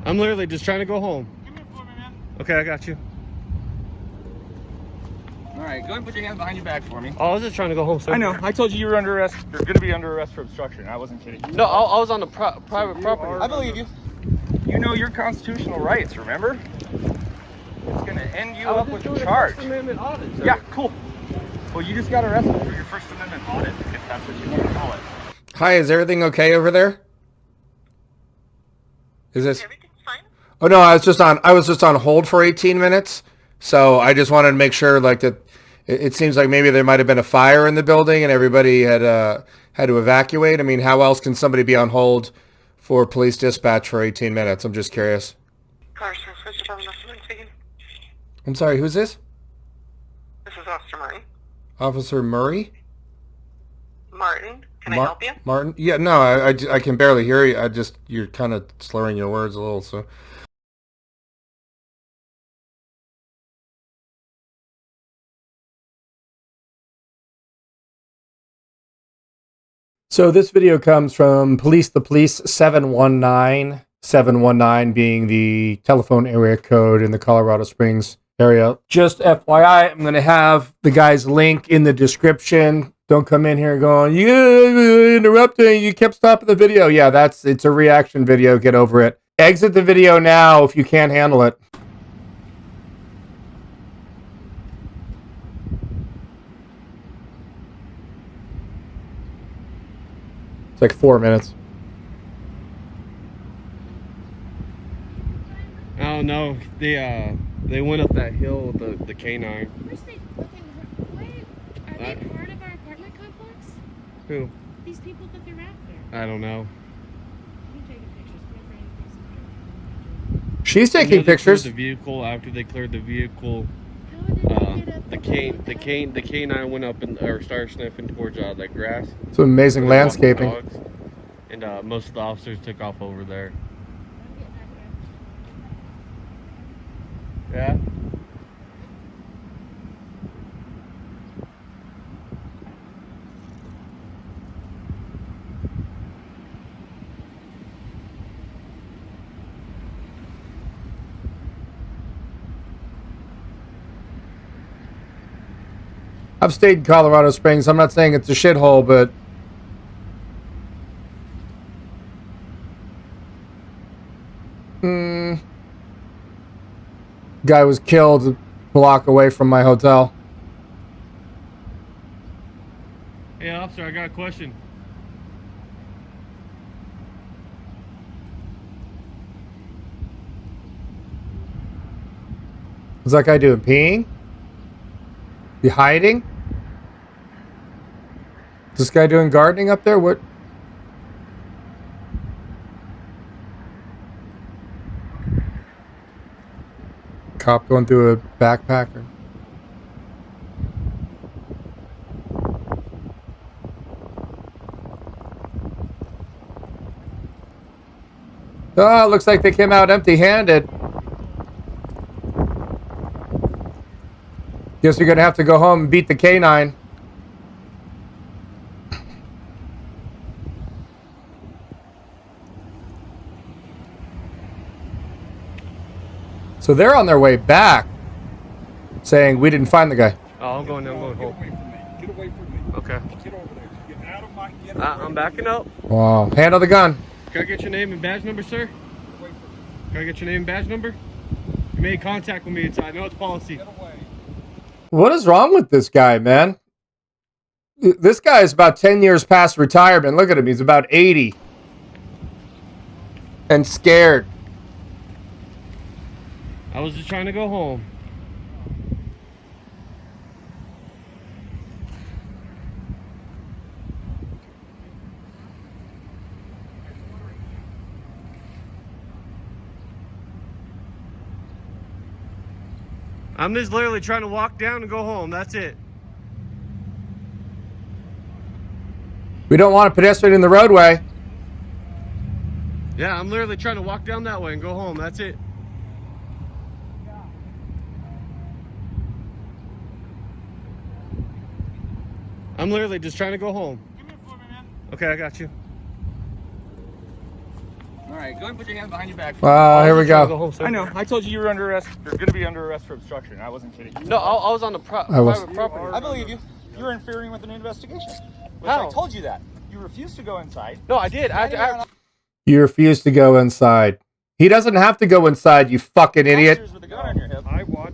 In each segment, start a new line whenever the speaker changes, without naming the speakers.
I'm literally just trying to go home.
Give me a for me, man.
Okay, I got you.
All right, go ahead and put your hand behind your back for me.
Oh, I was just trying to go home, sir.
I know. I told you you were under arrest. You're going to be under arrest for obstruction. I wasn't kidding.
No, I was on the private property.
I believe you. You know your constitutional rights, remember? It's going to end you up with a charge.
First Amendment audit, sir.
Yeah, cool. Well, you just got arrested for your First Amendment audit, if that's what you want to call it.
Hi, is everything okay over there? Is this?
Everything's fine.
Oh no, I was just on hold for 18 minutes. So I just wanted to make sure, like, that it seems like maybe there might have been a fire in the building and everybody had to evacuate. I mean, how else can somebody be on hold for police dispatch for 18 minutes? I'm just curious.
Carson, first of all, speaking.
I'm sorry, who's this?
This is Officer Martin.
Officer Murray?
Martin, can I help you?
Martin? Yeah, no, I can barely hear you. You're kind of slurring your words a little, so. So this video comes from Police the Police 719, 719 being the telephone area code in the Colorado Springs area. Just FYI, I'm going to have the guy's link in the description. Don't come in here going, you're interrupting, you kept stopping the video. Yeah, it's a reaction video, get over it. Exit the video now if you can't handle it. It's like 4 minutes.
I don't know. They went up that hill with the canine.
Where's they fucking wait? Are they part of our apartment complex?
Who?
These people that they're after.
I don't know.
I'm taking pictures. My friend takes them.
She's taking pictures.
The vehicle after they cleared the vehicle.
How did they get up
The canine went up or started sniffing towards that grass.
It's amazing landscaping.
Dogs, and most of the officers took off over there. Yeah.
I've stayed in Colorado Springs. I'm not saying it's a shithole, but guy was killed a block away from my hotel.
Hey, officer, I got a question.
What's that guy doing? Peeing? You hiding? Is this guy doing gardening up there? What? Cop going through a backpacker. Oh, looks like they came out empty-handed. Guess you're gonna have to go home and beat the canine. So they're on their way back, saying we didn't find the guy.
Oh, I'm going home.
Get away from me. Get away from me.
Okay.
Get over there. Get out of my...
I'm backing up.
Wow. Handle the gun.
Can I get your name and badge number, sir?
Get away from me.
Can I get your name and badge number? You made contact with me inside. I know it's policy.
Get away.
What is wrong with this guy, man? This guy is about 10 years past retirement. Look at him. He's about 80. And scared.
I was just trying to go home. I'm just literally trying to walk down and go home. That's it.
We don't want a pedestrian in the roadway.
Yeah, I'm literally trying to walk down that way and go home. That's it. I'm literally just trying to go home.
Give me a for me, man.
Okay, I got you.
All All right, go ahead and put your hands behind your back.
Here we
Go
go.
home, sir.
I know. I told you you were under arrest. You're going to be under arrest for obstruction. I wasn't kidding.
No, I was on the
I was-
private property.
I believe you. You're interfering with an investigation. Which
How?
I told you that. You refused to go inside.
No, I did.
You refuse to go inside. He doesn't have to go inside, you fucking idiot.
Officers with a gun on your hip.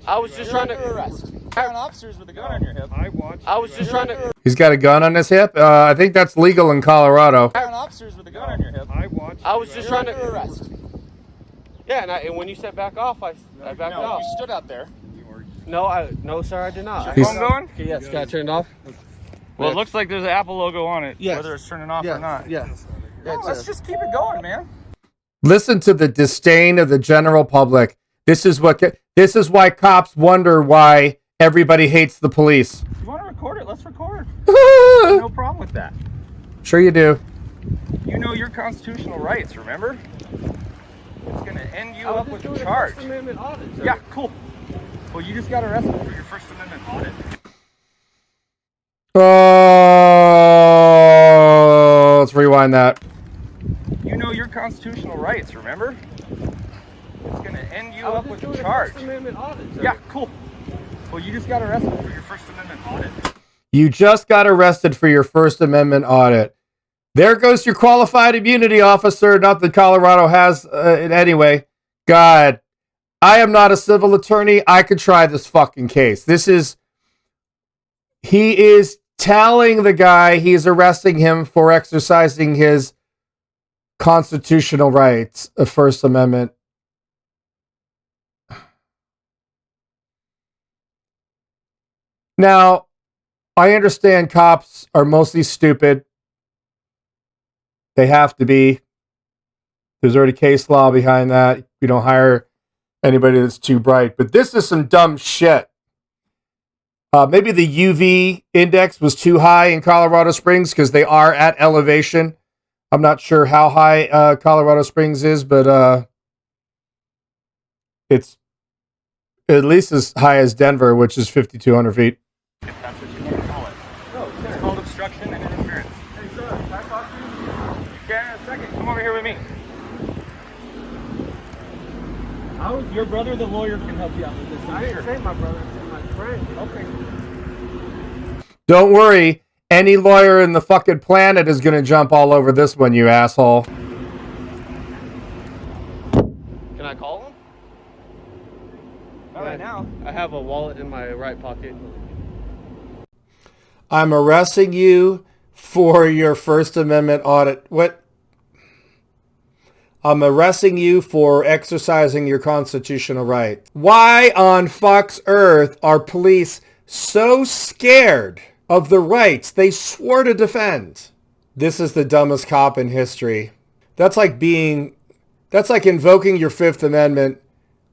I was just trying
You're
to.
under arrest. Found officers with a gun on your hip.
I was just trying to.
He's got a gun on his hip? I think that's legal in Colorado.
Found officers with a gun on your hip.
I was just trying
You're under
to.
arrest.
Yeah, and when you said back off, I backed
No,
off.
you stood out there.
No, sir, I did not.
Is your phone going?
Okay, yes, got it turned off.
Well, it looks like there's an Apple logo on it.
Yes.
Whether it's turning off or not.
Yes.
No, let's just keep it going, man.
Listen to the disdain of the general public. This is why cops wonder why everybody hates the police.
You want to record it? Let's record. No problem with that.
Sure you do.
You know your constitutional rights, remember? It's going to end you up with a charge.
First Amendment audit, sir.
Yeah, cool. Well, you just got arrested for your First Amendment audit.
Oh, let's rewind that.
You know your constitutional rights, remember? It's going to end you
I was
up
just
with
doing
a charge.
First Amendment audit, sir.
Yeah, cool. Well, you just got arrested for your First Amendment audit.
You just got arrested for your First Amendment audit. There goes your qualified immunity officer. Not that Colorado has it anyway. God, I am not a civil attorney. I could try this fucking case. He is telling the guy he's arresting him for exercising his constitutional rights of First Amendment. Now, I understand cops are mostly stupid. They have to be. There's already case law behind that. You don't hire anybody that's too bright. But this is some dumb shit. Maybe the UV index was too high in Colorado Springs because they are at elevation. I'm not sure how high Colorado Springs is, but it's at least as high as Denver, which is 5,200 feet.
If that's what you want to call it. No, it's called obstruction and interference. Hey, sir, can I talk to you? You can in a second. Come over here with me. Your brother, the lawyer, can help you out with this.
I didn't say my brother, I said my friend.
Okay.
Don't worry. Any lawyer in the fucking planet is going to jump all over this one, you asshole.
Can I call him?
Not right now.
I have a wallet in my right pocket.
I'm arresting you for your First Amendment audit. What? I'm arresting you for exercising your constitutional right. Why on fuck's earth are police so scared of the rights they swore to defend? This is the dumbest cop in history. That's like invoking your Fifth Amendment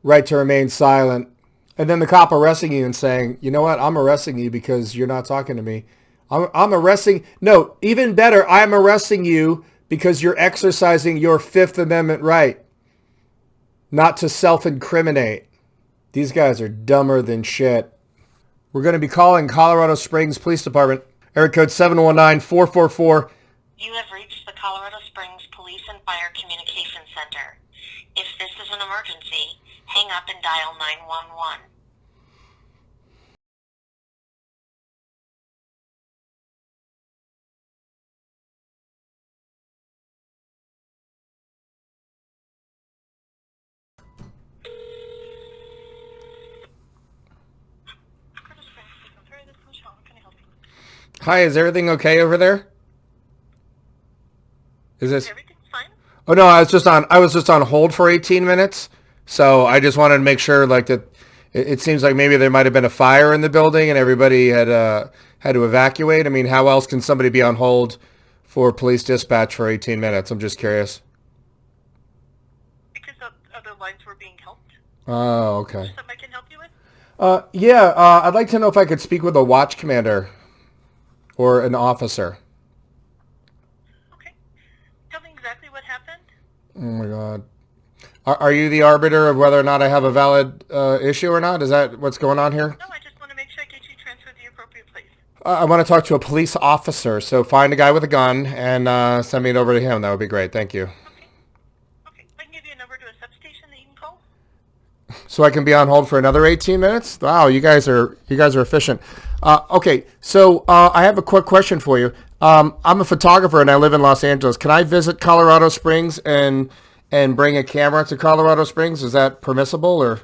right to remain silent. And then the cop arresting you and saying, you know what, I'm arresting you because you're not talking to me. I'm even better, I'm arresting you because you're exercising your Fifth Amendment right not to self-incriminate. These guys are dumber than shit. We're going to be calling Colorado Springs Police Department. Area code 719-444.
You have reached the Colorado Springs Police and Fire Communication Center. If this is an emergency, hang up and dial 911.
Hi, is everything okay over there? Is this?
Everything's fine?
Oh no, I was just on hold for 18 minutes. So I just wanted to make sure like that it seems like maybe there might have been a fire in the building and everybody had to evacuate. I mean, how else can somebody be on hold for police dispatch for 18 minutes? I'm just curious.
Because other lines were being helped.
Oh, okay.
Something I can help you with?
I'd like to know if I could speak with a watch commander or an officer.
Okay. Tell me exactly what happened.
Oh my God. Are you the arbiter of whether or not I have a valid issue or not? Is that what's going on here?
No, I just want to make sure I get you transferred to the appropriate place.
I want to talk to a police officer. So find a guy with a gun and send me it over to him. That would be great. Thank you.
Okay.
So I can be on hold for another 18 minutes? Wow, you guys are efficient. Okay, so I have a quick question for you. I'm a photographer and I live in Los Angeles. Can I visit Colorado Springs and bring a camera to Colorado Springs? Is that permissible or?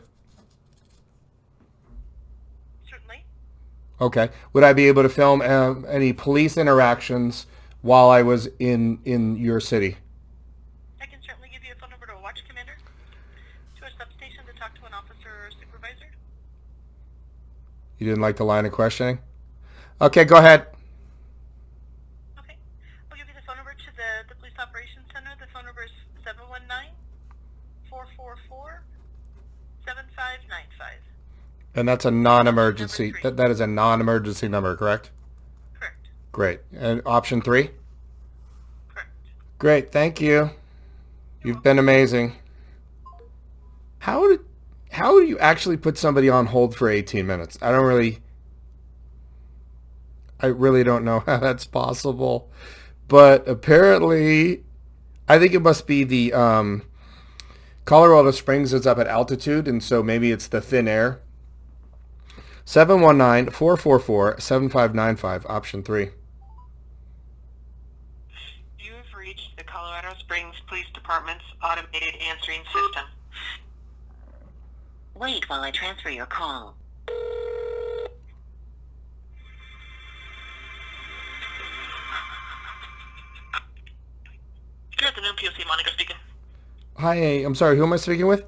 Certainly.
Okay. Would I be able to film any police interactions while I was in your city?
I can certainly give you a phone number to a watch commander, to a substation to talk to an officer or supervisor.
You didn't like the line of questioning? Okay, go ahead.
Okay. I'll give you the phone number to the Police Operations Center. The phone number is 719-444-7595.
And that's a non-emergency. That is a non-emergency number, correct?
Correct.
Great. And option 3?
Correct.
Great. Thank you. You've been amazing. How do you actually put somebody on hold for 18 minutes? I really don't know how that's possible. But apparently, I think it must be the Colorado Springs is up at altitude, and so maybe it's the thin air. 719-444-7595, option 3.
You have reached the Colorado Springs Police Department's automated answering system. Wait while I transfer your call. Good afternoon, POC. Monica speaking.
Hi, I'm sorry, who am I speaking with?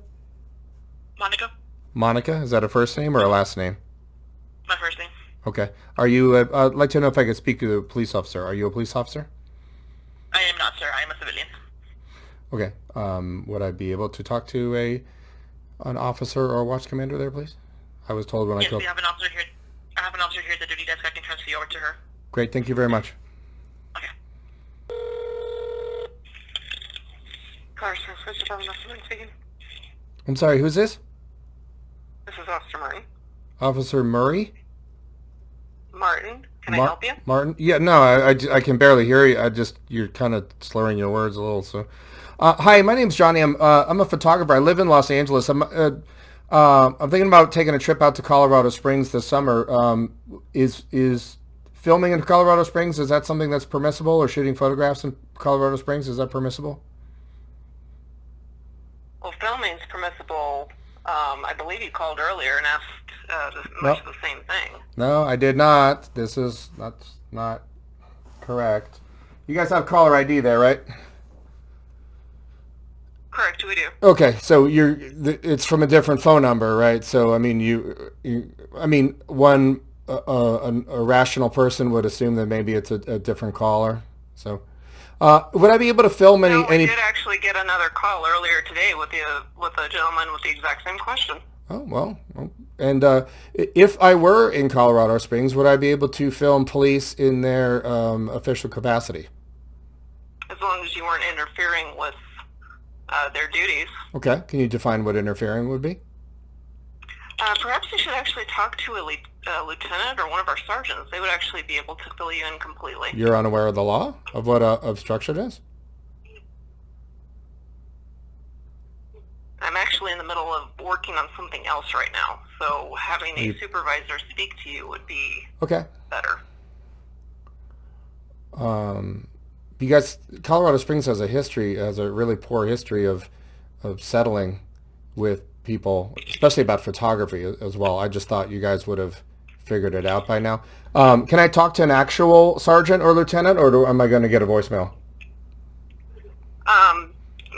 Monica?
Monica? Is that a first name or a last name?
My first name.
Okay. Are you, I'd like to know if I could speak to a police officer. Are you a police officer?
I am not, sir. I am a civilian.
Okay. Would I be able to talk to an officer or a watch commander there, please? I was told when I called.
Yes, we have an officer here. I have an officer here at the duty desk. I can transfer you over to her.
Great. Thank you very much.
Okay. Carson, First Department Officer speaking.
I'm sorry, who's this?
This is Officer Martin.
Officer Murray?
Martin, can I help you?
Martin? Yeah, no, I can barely hear you. You're kind of slurring your words a little. So, hi, my name's Johnny. I'm a photographer. I live in Los Angeles. I'm thinking about taking a trip out to Colorado Springs this summer. Is filming in Colorado Springs, is that something that's permissible, or shooting photographs in Colorado Springs, is that permissible?
Well, filming's permissible. I believe you called earlier and asked much the same thing.
No, I did not. That's not correct. You guys have caller ID there, right?
Correct, we do.
Okay, so it's from a different phone number, right? So I mean, a rational person would assume that maybe it's a different caller. So, would I be able to film any?
No, we did actually get another call earlier today with a gentleman with the exact same question.
Oh, well, and if I were in Colorado Springs, would I be able to film police in their official capacity?
As long as you weren't interfering with their duties.
Okay, can you define what interfering would be?
Perhaps you should actually talk to a lieutenant or one of our sergeants. They would actually be able to fill you in completely.
You're unaware of the law of what obstruction is?
I'm actually in the middle of working on something else right now, so having a supervisor speak to you would be better.
You guys, Colorado Springs has a really poor history of settling with people, especially about photography as well. I just thought you guys would have figured it out by now. Can I talk to an actual sergeant or lieutenant, or am I going to get a voicemail?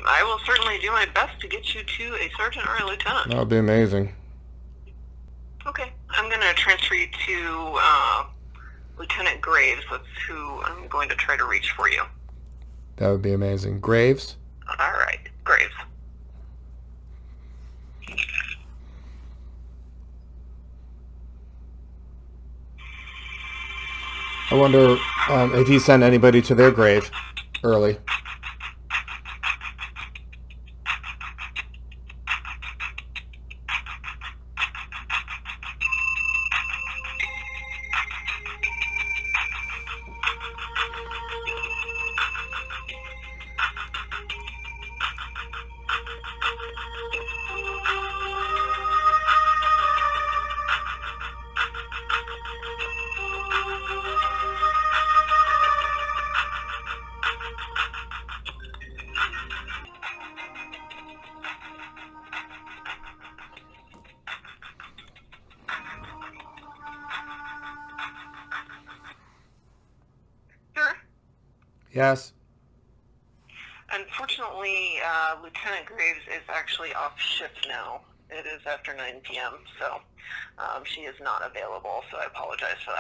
I will certainly do my best to get you to a sergeant or a lieutenant.
That would be amazing.
Okay, I'm going to transfer you to Lieutenant Graves. That's who I'm going to try to reach for you.
That would be amazing. Graves?
All right, Graves.
I wonder if he sent anybody to their grave early. Yes.
Unfortunately, Lieutenant Graves is actually off shift now. It is after 9 p.m., so she is not available, so I apologize for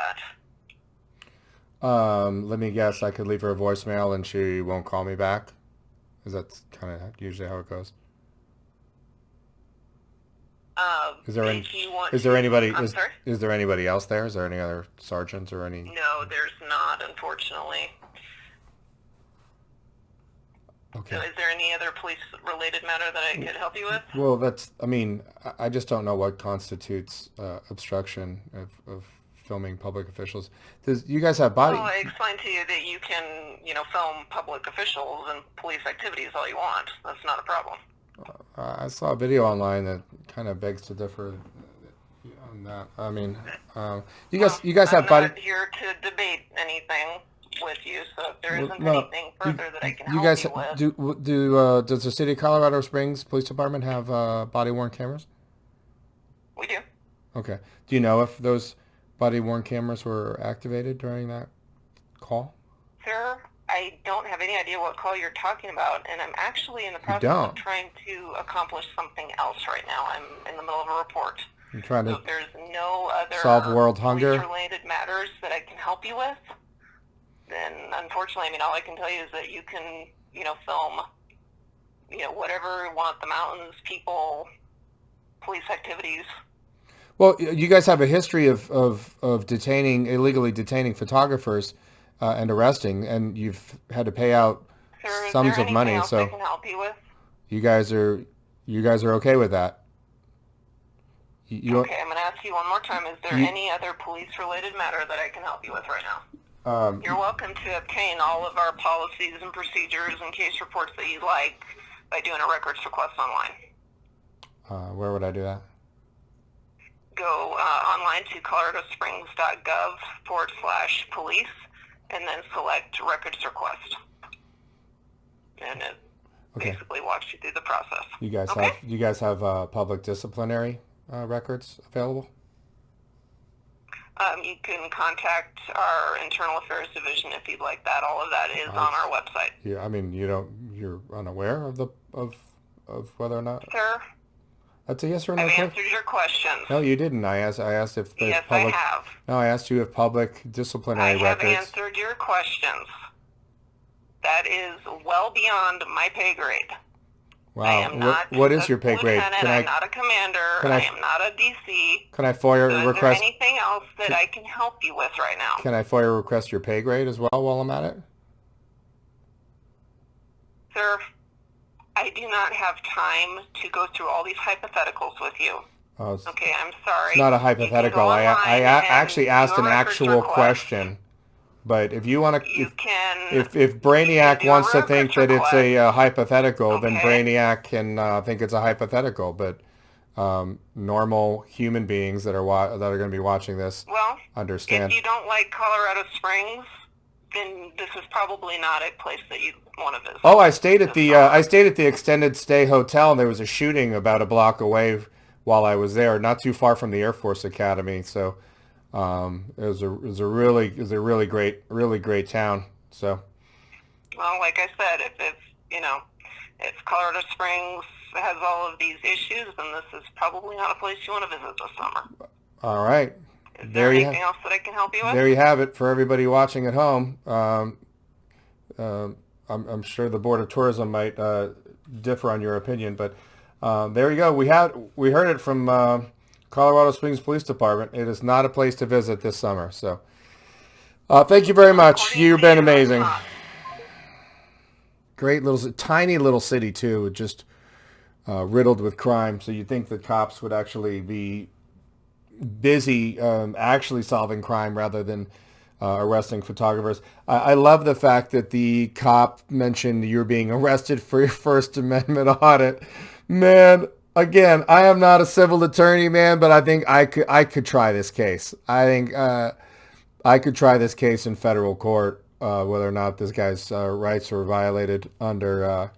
that.
Let me guess. I could leave her a voicemail and she won't call me back. Is that kind of usually how it goes? Is there anybody?
I'm sorry?
Is there anybody else there? Is there any other sergeants or any?
No, there's not, unfortunately.
Okay.
So is there any other police-related matter that I could help you with?
Well, I just don't know what constitutes obstruction of filming public officials. You guys have body?
Well, I explained to you that you can, film public officials and police activities all you want. That's not a problem.
I saw a video online that kind of begs to differ on that. I mean, you guys have body?
I'm not here to debate anything with you, so if there isn't
No,
anything further that I can
you
help
guys
you with.
does the city of Colorado Springs Police Department have body-worn cameras?
We do.
Okay. Do you know if those body-worn cameras were activated during that call?
Sir, I don't have any idea what call you're talking about, and I'm actually in the process of trying to accomplish something else right now. I'm in the middle of a report.
I'm trying to
So if there's no other
solve world hunger.
police-related matters that I can help you with, then unfortunately, all I can tell you is that you can, film, whatever you want, the mountains, people, police activities.
Well, you guys have a history of illegally detaining photographers and arresting, and you've had to pay out
Sir,
sums of money.
Else
So
I can help you with?
you guys are okay with that?
Okay, I'm going to ask you one more time. Is there any other police-related matter that I can help you with right now? You're welcome to obtain all of our policies and procedures and case reports that you'd like by doing a records request online.
Where would I do that?
Go online to coloradosprings.gov/police and then select records request. And it basically walks you through the process.
You guys have public disciplinary records available?
You can contact our Internal Affairs Division if you'd like that. All of that is on our website.
Yeah, you're unaware of whether or not.
Sir,
that's a yes or no
I've
question.
answered your questions.
No, you didn't. I asked if there's
Yes,
public.
I have.
No, I asked you if public disciplinary
I have
records.
answered your questions. That is well beyond my pay grade.
Wow.
I am not
What is your pay grade?
I'm not a commander. I am not a DC.
Can I FOIA
so
request?
Is there anything else that I can help you with right now?
Can I FOIA request your pay grade as well while I'm at it?
Sir, I do not have time to go through all these hypotheticals with you. Okay, I'm sorry.
It's not a hypothetical. I actually asked an actual question. But if you want to, if Brainiac wants to think that it's a hypothetical, then Brainiac can think it's a hypothetical. But normal human beings that are going to be watching this understand.
If you don't like Colorado Springs, then this is probably not a place that you want to visit.
Oh, I stayed at the extended stay hotel, and there was a shooting about a block away while I was there, not too far from the Air Force Academy. So. It was a really great town. So,
well, like I said, if Colorado Springs has all of these issues, then this is probably not a place you want to visit this summer.
All right.
Is there anything else that I can help you with?
There you have it for everybody watching at home. I'm sure the Board of Tourism might differ on your opinion, but there you go. We heard it from. Colorado Springs Police Department. It is not a place to visit this summer. So, thank you very much. You've been amazing. Great tiny little city too, just riddled with crime. So you'd think the cops would actually be busy actually solving crime rather than arresting photographers. I love the fact that the cop mentioned you're being arrested for your First Amendment audit. Man. Again, I am not a civil attorney, man, but I think I could try this case. I think I could try this case in federal court, whether or not this guy's rights were violated under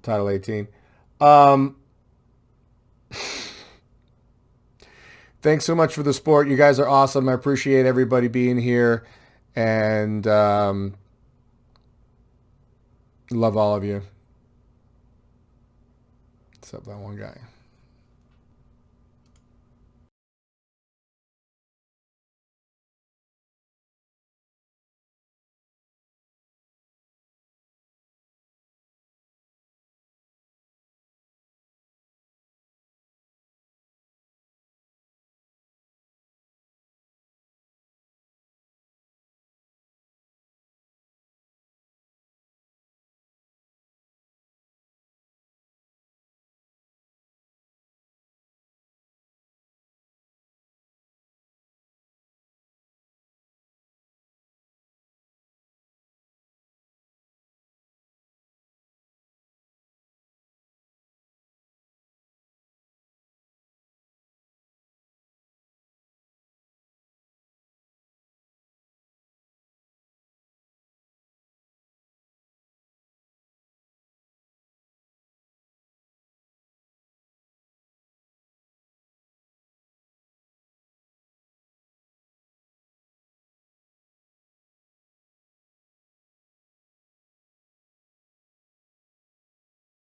Title 18. Thanks so much for the support. You guys are awesome. I appreciate everybody being here. And love all of you. Except that one guy.